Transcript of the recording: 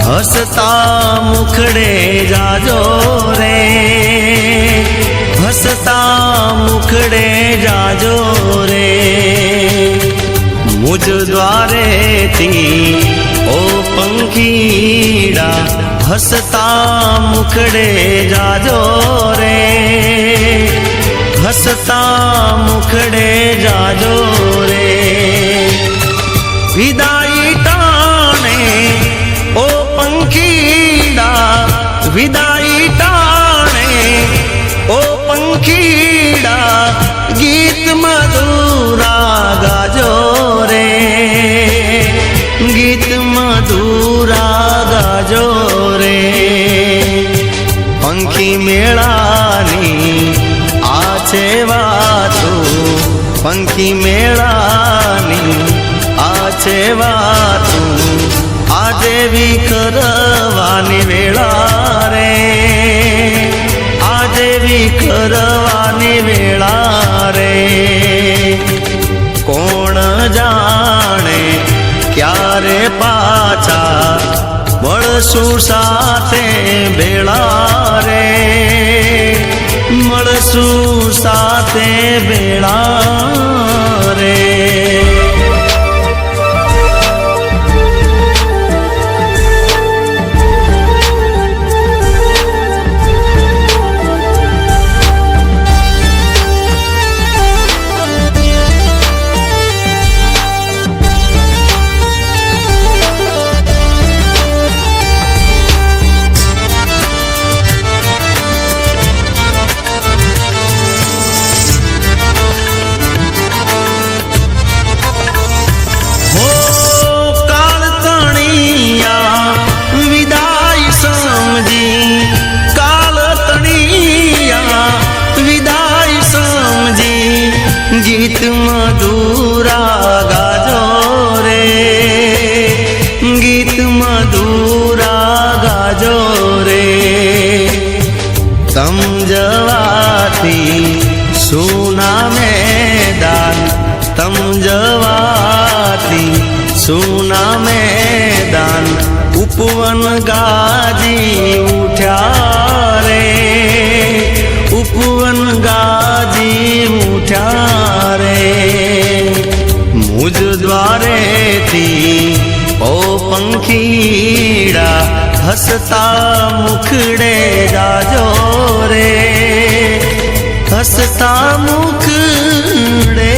हसता मुखड़े जाजो रे, हसता मुखड़े जाजो रे। मुझ द्वारे थी ओ पंखीड़ा, हसता मुखड़े जाजो रे, हसता मुखड़े जाजो रे। विदाई टाणे ओ पंखीड़ा, विदाई टाणे ओ पंखीड़ा, गीत मधुरा गाजो रे, गीत मधुरा गाजो रे। पंखी मेळानी आछे वातो, पंखी मेळानी आछे वातो, आजे भी करवानी वेळा रे, आजे भी करवानी वेळा रे। कोण जाणे क्यारे पाछा મળશું સાથે ભેળા રે, મળશું સાથે ભેળા રે। गीत मधुरा गाजो रे, गीत मधुरा गाजो रे। समझवाती सुना मैदान, समझवाती सुना मैदान, उपवन गाजी उठ्या रे, उपवन गाजी उठ्या रे। मुझ द्वारे थी ओ पंखीड़ा, हसता मुखड़े जाजो रे, हसता मुखड़े